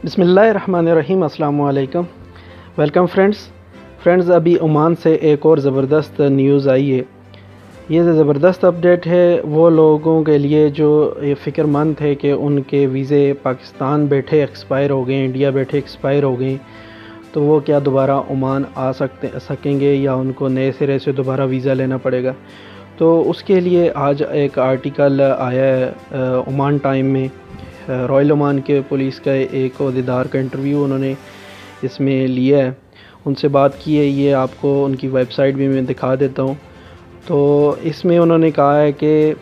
بسم اللہ الرحمن الرحیم، السلام علیکم، ویلکم فرینڈز ابھی عمان سے ایک اور زبردست نیوز آئی ہے۔ یہ زبردست اپڈیٹ ہے وہ لوگوں کے لیے جو فکر مند تھے کہ ان کے ویزے پاکستان بیٹھے ایکسپائر ہو گئے، انڈیا بیٹھے ایکسپائر ہو گئے، تو وہ کیا دوبارہ عمان آ سکیں گے یا ان کو نئے سرے سے دوبارہ ویزا لینا پڑے گا۔ تو اس کے لیے آج ایک آرٹیکل آیا ہے عمان ٹائم میں، رائل عمان کے پولیس کا ایک عہدیدار کا انٹرویو انہوں نے اس میں لیا ہے، ان سے بات کی ہے۔ یہ آپ کو ان کی ویب سائٹ بھی میں دکھا دیتا ہوں۔ تو اس میں انہوں نے کہا ہے کہ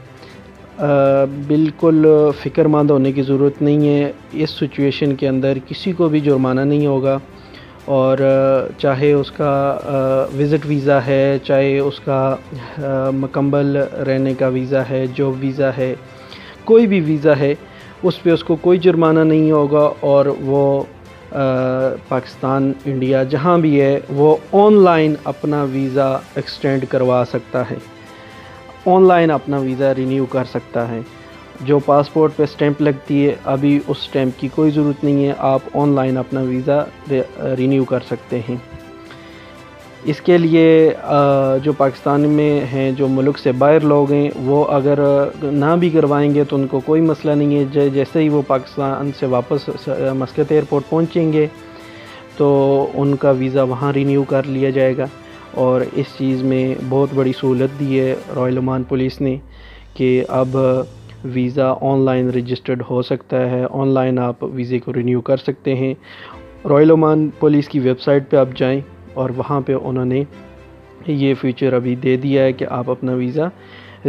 بالکل فکر مند ہونے کی ضرورت نہیں ہے، اس سچویشن کے اندر کسی کو بھی جرمانہ نہیں ہوگا، اور چاہے اس کا ویزٹ ویزا ہے، چاہے اس کا مکمل رہنے کا ویزا ہے، جاب ویزا ہے، کوئی بھی ویزا ہے، اس پہ اس کو کوئی جرمانہ نہیں ہوگا، اور وہ پاکستان، انڈیا جہاں بھی ہے وہ آن لائن اپنا ویزا ایکسٹینڈ کروا سکتا ہے، آن لائن اپنا ویزا رینیو کر سکتا ہے۔ جو پاسپورٹ پہ سٹیمپ لگتی ہے ابھی اس سٹیمپ کی کوئی ضرورت نہیں ہے، آپ آن لائن اپنا ویزا رینیو کر سکتے ہیں۔ اس کے لیے جو پاکستان میں ہیں، جو ملک سے باہر لوگ ہیں، وہ اگر نہ بھی کروائیں گے تو ان کو کوئی مسئلہ نہیں ہے۔ جیسے ہی وہ پاکستان سے واپس مسقط ایئرپورٹ پہنچیں گے تو ان کا ویزا وہاں رینیو کر لیا جائے گا، اور اس چیز میں بہت بڑی سہولت دی ہے رائل عمان پولیس نے کہ اب ویزا آن لائن رجسٹرڈ ہو سکتا ہے، آن لائن آپ ویزے کو رینیو کر سکتے ہیں۔ رائل عمان پولیس کی ویب سائٹ پہ آپ جائیں اور وہاں پہ انہوں نے یہ فیچر ابھی دے دیا ہے کہ آپ اپنا ویزا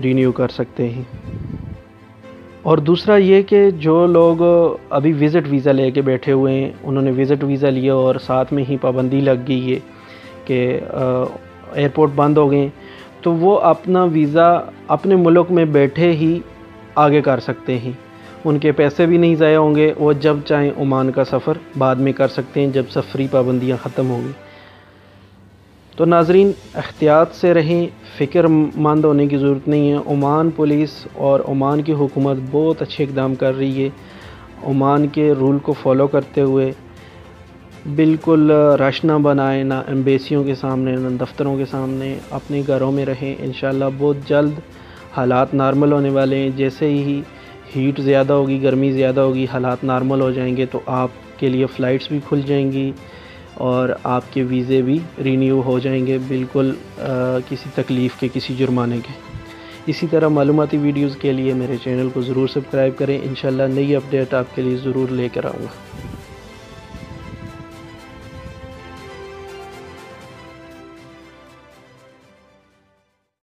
رینیو کر سکتے ہیں۔ اور دوسرا یہ کہ جو لوگ ابھی ویزٹ ویزا لے کے بیٹھے ہوئے ہیں، انہوں نے ویزٹ ویزا لیا اور ساتھ میں ہی پابندی لگ گئی ہے کہ ایئرپورٹ بند ہو گئے، تو وہ اپنا ویزا اپنے ملک میں بیٹھے ہی آگے کر سکتے ہیں، ان کے پیسے بھی نہیں ضائع ہوں گے، وہ جب چاہیں عمان کا سفر بعد میں کر سکتے ہیں جب سفری پابندیاں ختم ہوں گی۔ تو ناظرین، احتیاط سے رہیں، فکر مند ہونے کی ضرورت نہیں ہے۔ عمان پولیس اور عمان کی حکومت بہت اچھے اقدام کر رہی ہے، عمان کے رول کو فالو کرتے ہوئے۔ بالکل رش نہ بنائیں، نہ ایمبیسیوں کے سامنے، نہ دفتروں کے سامنے، اپنے گھروں میں رہیں۔ انشاءاللہ بہت جلد حالات نارمل ہونے والے ہیں، جیسے ہی ہیٹ زیادہ ہوگی، گرمی زیادہ ہوگی، حالات نارمل ہو جائیں گے تو آپ کے لیے فلائٹس بھی کھل جائیں گی اور آپ کے ویزے بھی رینیو ہو جائیں گے، بالکل کسی تکلیف کے، کسی جرمانے کے۔ اسی طرح معلوماتی ویڈیوز کے لیے میرے چینل کو ضرور سبسکرائب کریں، انشاءاللہ نئی اپڈیٹ آپ کے لیے ضرور لے کر آؤں گا۔